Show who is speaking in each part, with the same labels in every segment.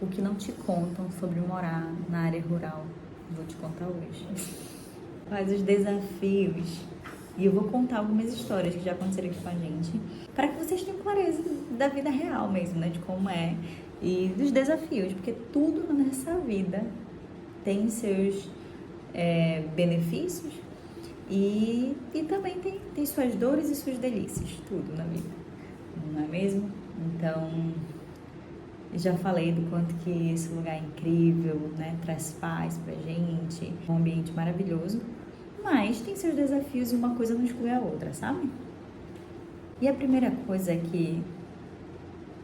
Speaker 1: O que não te contam sobre morar na área rural, vou te contar hoje. Quais os desafios. E eu vou contar algumas histórias que já aconteceram aqui com a gente, para que vocês tenham clareza da vida real mesmo, né? De como é e dos desafios, porque tudo nessa vida tem seus benefícios e também tem suas dores e suas delícias, tudo na vida, não é mesmo? Então, já falei do quanto que esse lugar é incrível, né? Traz paz pra gente, um ambiente maravilhoso, mas tem seus desafios e uma coisa não exclui a outra, sabe? E a primeira coisa é que,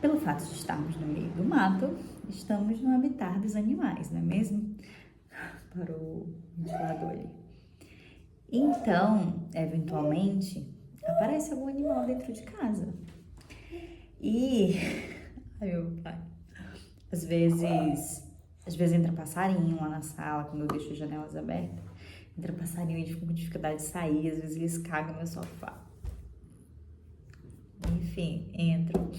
Speaker 1: pelo fato de estarmos no meio do mato, estamos no habitat dos animais, não é mesmo? Parou o ventilador ali. Então, eventualmente, aparece algum animal dentro de casa. E, ai meu pai, às vezes entra passarinho lá na sala, quando eu deixo as janelas abertas. Entra passarinho e eles ficam com dificuldade de sair, às vezes eles cagam no meu sofá. Enfim, entram.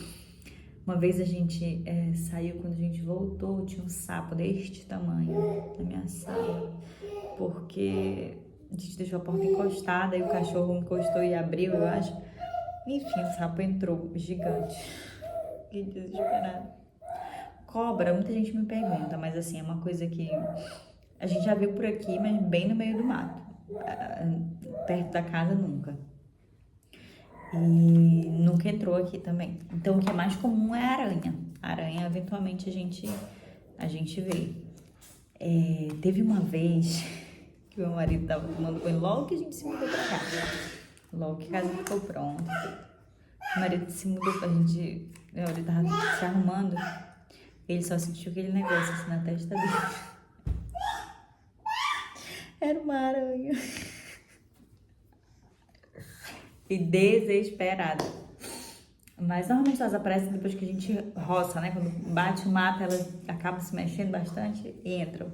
Speaker 1: Uma vez a gente saiu, quando a gente voltou, tinha um sapo deste tamanho na minha sala, porque a gente deixou a porta encostada e o cachorro encostou e abriu, eu acho. Enfim, o sapo entrou, gigante. Que desesperado. Cobra, muita gente me pergunta, mas assim, é uma coisa que a gente já viu por aqui, mas bem no meio do mato. Perto da casa, nunca. E nunca entrou aqui também. Então, o que é mais comum é a aranha. A aranha, eventualmente, a gente vê. Teve uma vez que meu marido tava tomando banho logo que a gente se mudou pra cá. Logo que a casa ficou pronta. O marido se mudou pra gente. Ele tava se arrumando. Ele só sentiu aquele negócio assim na testa dele. Era uma aranha. E desesperada. Mas normalmente elas aparecem depois que a gente roça, né? Quando bate o mato, elas acabam se mexendo bastante e entram.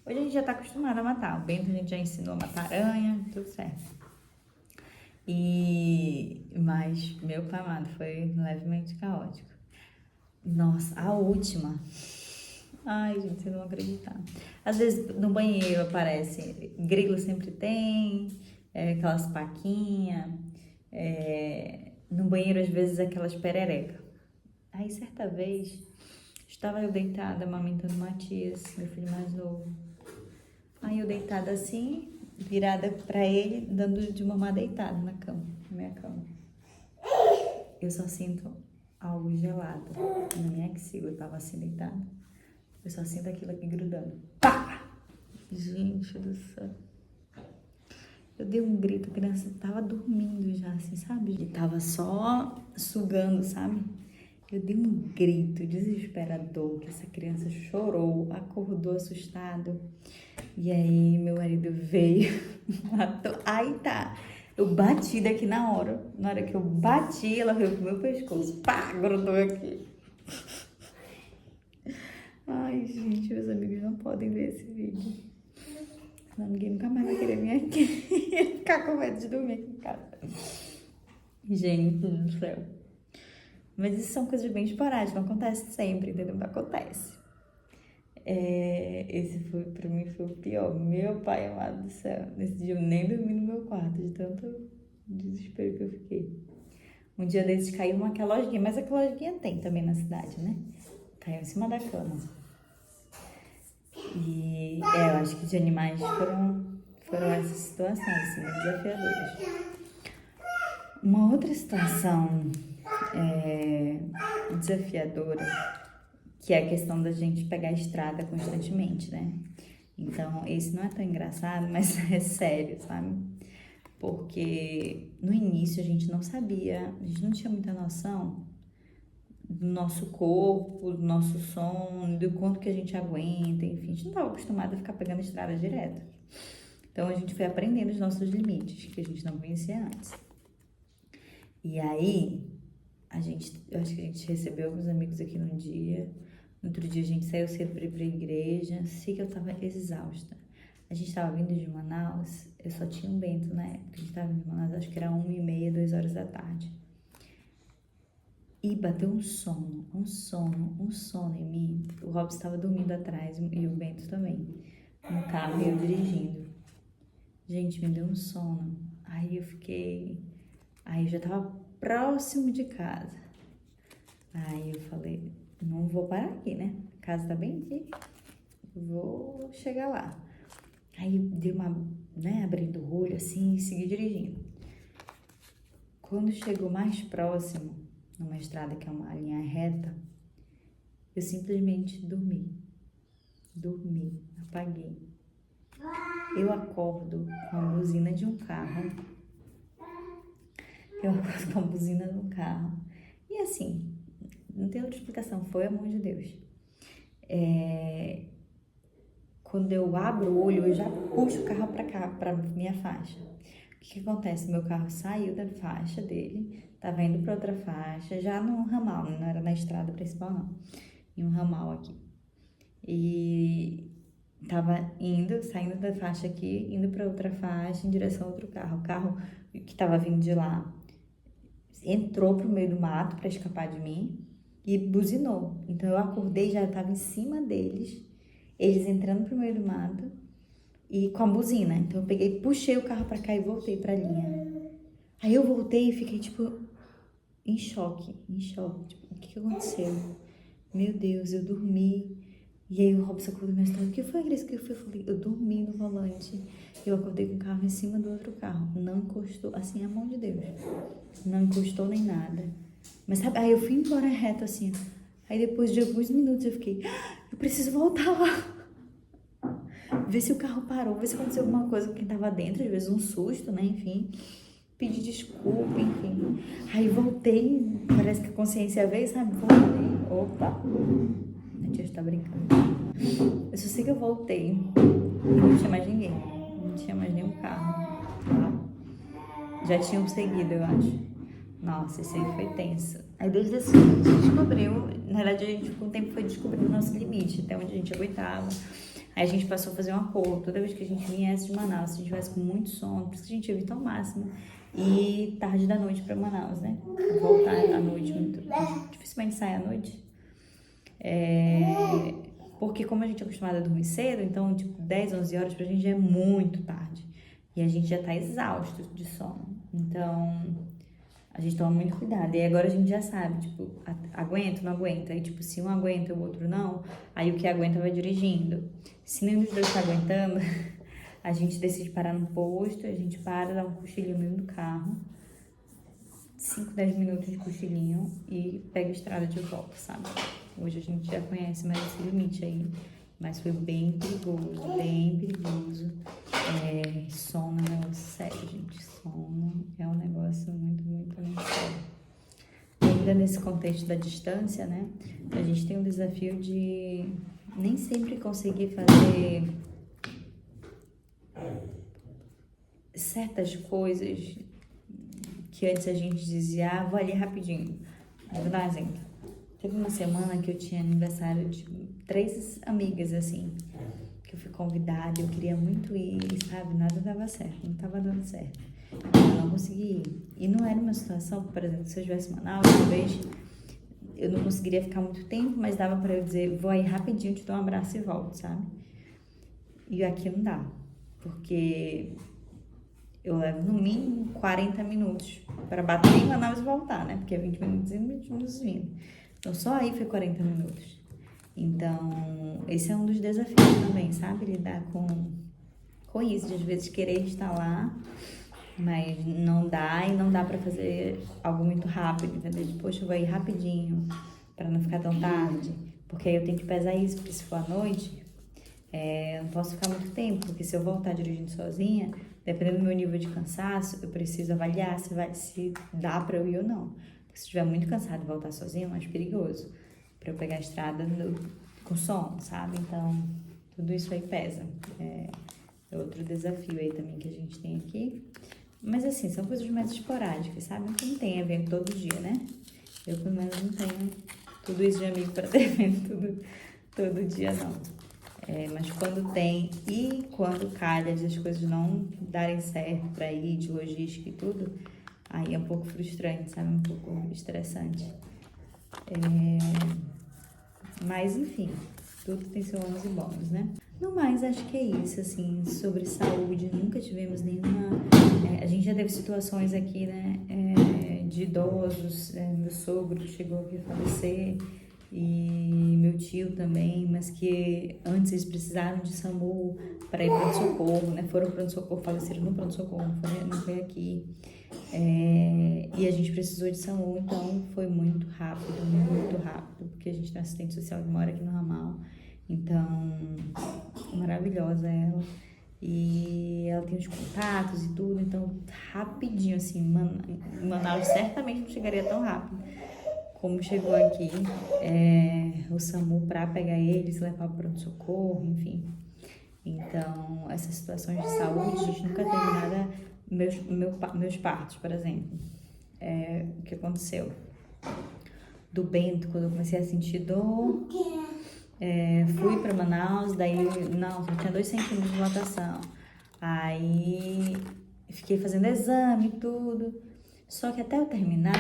Speaker 1: Hoje a gente já tá acostumado a matar. O Bento a gente já ensinou a matar aranha, tudo certo. Mas, meu pai amado, foi levemente caótico. Nossa, a última. Ai, gente, vocês não vão acreditar. Às vezes no banheiro aparece, grilo sempre tem, aquelas paquinhas. No banheiro, às vezes, aquelas pererecas. Aí, certa vez, estava eu deitada, amamentando o Matias, meu filho mais novo. Aí, eu deitada assim, virada pra ele, dando de mamar deitada na cama, na minha cama. Eu só sinto algo gelado na minha axila, eu tava assim deitada. Eu só sinto aquilo aqui grudando. Pá! Gente do céu. Eu dei um grito, a criança tava dormindo já, assim, sabe? E tava só sugando, sabe? Eu dei um grito desesperador, que essa criança chorou, acordou assustado. E aí meu marido veio, matou. Aí tá, eu bati daqui na hora. Na hora que eu bati, ela veio pro meu pescoço. Pá, grudou aqui. Ai, gente, meus amigos não podem ver esse vídeo. Senão ninguém nunca mais vai querer vir aqui ficar com medo de dormir aqui em casa. Gente do céu. Mas isso são coisas bem esporádicas, não acontece sempre, entendeu? Não acontece. Esse foi, pra mim, foi o pior. Meu pai amado do céu. Nesse dia eu nem dormi no meu quarto, de tanto desespero que eu fiquei. Um dia desses caiu uma lojinha, mas aquela lojinha tem também na cidade, né? Caiu em cima da cama. E eu acho que de animais foram essas situações, assim, desafiadoras. Uma outra situação desafiadora, que é a questão da gente pegar a estrada constantemente, né? Então, esse não é tão engraçado, mas é sério, sabe? Porque no início a gente não sabia, a gente não tinha muita noção do nosso corpo, do nosso sono, do quanto que a gente aguenta, enfim, a gente não estava acostumado a ficar pegando estrada direto. Então a gente foi aprendendo os nossos limites, que a gente não conhecia antes. E aí, eu acho que a gente recebeu alguns amigos aqui num dia, no outro dia a gente saiu cedo para ir pra igreja, sei que eu tava exausta. A gente tava vindo de Manaus, eu só tinha um Bento na época, a gente tava vindo de Manaus, acho que era 1h30, 2 horas da tarde. E bateu um sono em mim. O Robson estava dormindo atrás e o Bento também, no carro e eu dirigindo. Gente, me deu um sono. Aí eu já tava próximo de casa. Aí eu falei, não vou parar aqui, né? A casa tá bem aqui, vou chegar lá. Aí dei uma, né, abrindo o olho assim e segui dirigindo. Quando chegou mais próximo, numa estrada que é uma linha reta, eu simplesmente dormi, apaguei. Eu acordo com a buzina de um carro, e assim, não tem outra explicação, foi a mão de Deus. Quando eu abro o olho, eu já puxo o carro pra cá, pra minha faixa. O que acontece? Meu carro saiu da faixa dele, tava indo pra outra faixa, já num ramal, não era na estrada principal não, em um ramal aqui. E tava saindo da faixa aqui, indo pra outra faixa, em direção a outro carro. O carro que tava vindo de lá entrou pro meio do mato pra escapar de mim e buzinou. Então eu acordei, já tava em cima deles, eles entrando pro meio do mato e com a buzina. Então eu peguei, puxei o carro pra cá e voltei pra linha. Aí eu voltei e fiquei, tipo, em choque. Tipo, o que aconteceu? Meu Deus, eu dormi. E aí o Robson acordou minha história. O que foi, Cris? O que foi? Eu falei, eu dormi no volante. Eu acordei com o carro em cima do outro carro. Não encostou, assim, a mão de Deus. Não encostou nem nada. Mas sabe, aí eu fui embora reto, assim. Aí depois de alguns minutos eu fiquei, eu preciso voltar lá. Ver se o carro parou, ver se aconteceu alguma coisa com quem tava dentro. Às vezes um susto, né, enfim. Pedir desculpa, enfim. Aí voltei, parece que a consciência veio, sabe? Voltei. Opa! A tia está brincando. Eu só sei que eu voltei e não tinha mais ninguém. Não tinha mais nenhum carro lá. Já tinham seguido, eu acho. Nossa, isso aí foi tenso. Aí desde assim, a gente descobriu, na verdade a gente com o tempo foi descobrindo o nosso limite, até onde a gente aguentava. Aí a gente passou a fazer um acordo, toda vez que a gente viesse de Manaus, se a gente tivesse com muito sono, por isso que a gente evita ao máximo ir tarde da noite pra Manaus, né? Voltar à noite, dificilmente sai à noite. Porque como a gente é acostumada a dormir cedo, então tipo 10, 11 horas pra gente já é muito tarde. E a gente já tá exausto de sono. Então, a gente toma muito cuidado. E agora a gente já sabe, tipo, aguenta, não aguenta. Aí, tipo, se um aguenta e o outro não, aí o que aguenta vai dirigindo. Se nenhum dos dois tá aguentando, a gente decide parar no posto, a gente para, dá um cochilinho no meio do carro. 5, 10 minutos de cochilinho e pega a estrada de volta, sabe? Hoje a gente já conhece mais esse limite aí. Mas foi bem perigoso, bem perigoso. Sono é um negócio sério, gente. Sono é um negócio muito, muito, muito sério. Ainda nesse contexto da distância, né? A gente tem um desafio de nem sempre conseguir fazer certas coisas que antes a gente dizia, vou ali rapidinho. Vou dar um exemplo. Teve uma semana que eu tinha aniversário de 3 amigas, assim, que eu fui convidada, eu queria muito ir, sabe? Nada dava certo, não tava dando certo. Eu não consegui ir. E não era uma situação, por exemplo, se eu estivesse em Manaus, talvez eu não conseguiria ficar muito tempo, mas dava pra eu dizer, vou aí rapidinho, te dou um abraço e volto, sabe? E aqui não dá, porque eu levo no mínimo 40 minutos para bater em Manaus e voltar, né? Porque é 20 minutos indo, 20 minutos vindo. Então, só aí foi 40 minutos. Então, esse é um dos desafios também, sabe? Lidar com isso, de às vezes querer estar lá, mas não dá e não dá pra fazer algo muito rápido, entendeu? De, poxa, eu vou ir rapidinho pra não ficar tão tarde, porque aí eu tenho que pesar isso, porque se for à noite, eu não posso ficar muito tempo, porque se eu voltar dirigindo sozinha, dependendo do meu nível de cansaço, eu preciso avaliar se dá pra eu ir ou não. Porque se estiver muito cansado e voltar sozinha, é mais perigoso pra eu pegar a estrada com sono, sabe? Então, tudo isso aí pesa. É outro desafio aí também que a gente tem aqui. Mas assim, são coisas mais esporádicas, sabe? Não tem evento todo dia, né? Eu, pelo menos, não tenho tudo isso de amigo pra ter evento todo dia, não. Mas quando tem e quando calha de as coisas não darem certo pra ir, de logística e tudo, aí é um pouco frustrante, sabe? Um pouco estressante. Mas, enfim, tudo tem seu ônus e bônus, né? No mais, acho que é isso, assim, sobre saúde. Nunca tivemos nenhuma... a gente já teve situações aqui, né, de idosos. Meu sogro chegou aqui a falecer e meu tio também, mas que antes eles precisaram de SAMU para ir para o socorro, né? Foram para o socorro, faleceram no pronto-socorro, não foi aqui. E a gente precisou de SAMU, então foi muito rápido, porque a gente tem assistente social que mora aqui no ramal. Então, maravilhosa ela. E ela tem os contatos e tudo, então rapidinho, assim, Manaus certamente não chegaria tão rápido como chegou aqui, o SAMU para pegar eles, levar para o pronto-socorro, enfim. Então, essas situações de saúde, a gente nunca teve nada. Meus partos, por exemplo, o que aconteceu? Do Bento, quando eu comecei a sentir dor, fui para Manaus, daí, não, só tinha 2 centímetros de dilatação. Aí, fiquei fazendo exame e tudo. Só que até eu terminar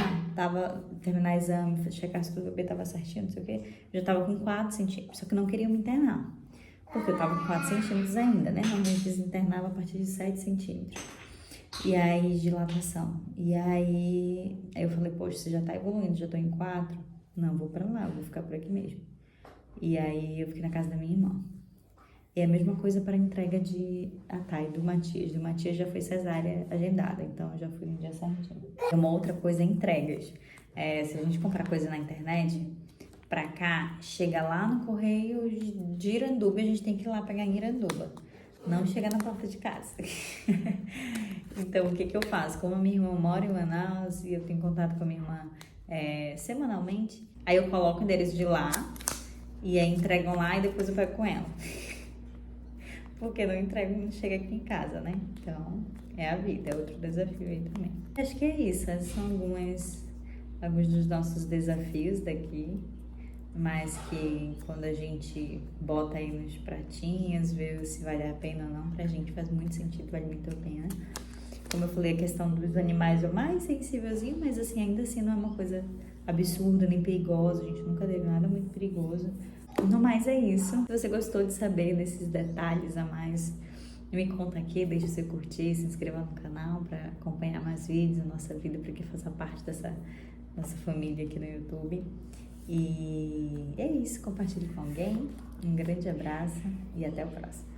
Speaker 1: exame, checar se tudo bebê tava certinho, não sei o quê, eu já tava com 4 centímetros, só que não queriam me internar. Porque eu tava com 4 centímetros ainda, né? Normalmente eles internavam a partir de 7 centímetros. E aí, dilatação. E aí eu falei, poxa, você já tá evoluindo, já tô em 4. Não, vou pra lá, vou ficar por aqui mesmo. E aí eu fiquei na casa da minha irmã. E é a mesma coisa para a entrega de Thay, do Matias. Do Matias já foi cesárea agendada, então eu já fui no dia certinho. Uma outra coisa é entregas. Se a gente comprar coisa na internet, pra cá, chega lá no correio de Iranduba e a gente tem que ir lá pegar em Iranduba. Não chega na porta de casa. Então, o que eu faço? Como a minha irmã mora em Manaus e eu tenho contato com a minha irmã semanalmente, aí eu coloco o endereço de lá e aí entregam lá e depois eu pego com ela. Porque não entrego, não chega aqui em casa, né? Então, é a vida, é outro desafio aí também. Acho que é isso, esses são alguns dos nossos desafios daqui, mas que quando a gente bota aí nos pratinhos, vê se vale a pena ou não, pra gente faz muito sentido, vale muito a pena. Como eu falei, a questão dos animais é o mais sensívelzinho, mas assim, ainda assim não é uma coisa absurda nem perigosa, a gente nunca teve nada muito perigoso. No mais é isso. Se você gostou de saber desses detalhes a mais, me conta aqui, deixa você curtir, se inscreva no canal para acompanhar mais vídeos da nossa vida, para que faça parte dessa nossa família aqui no YouTube. E é isso, compartilhe com alguém. Um grande abraço e até o próximo.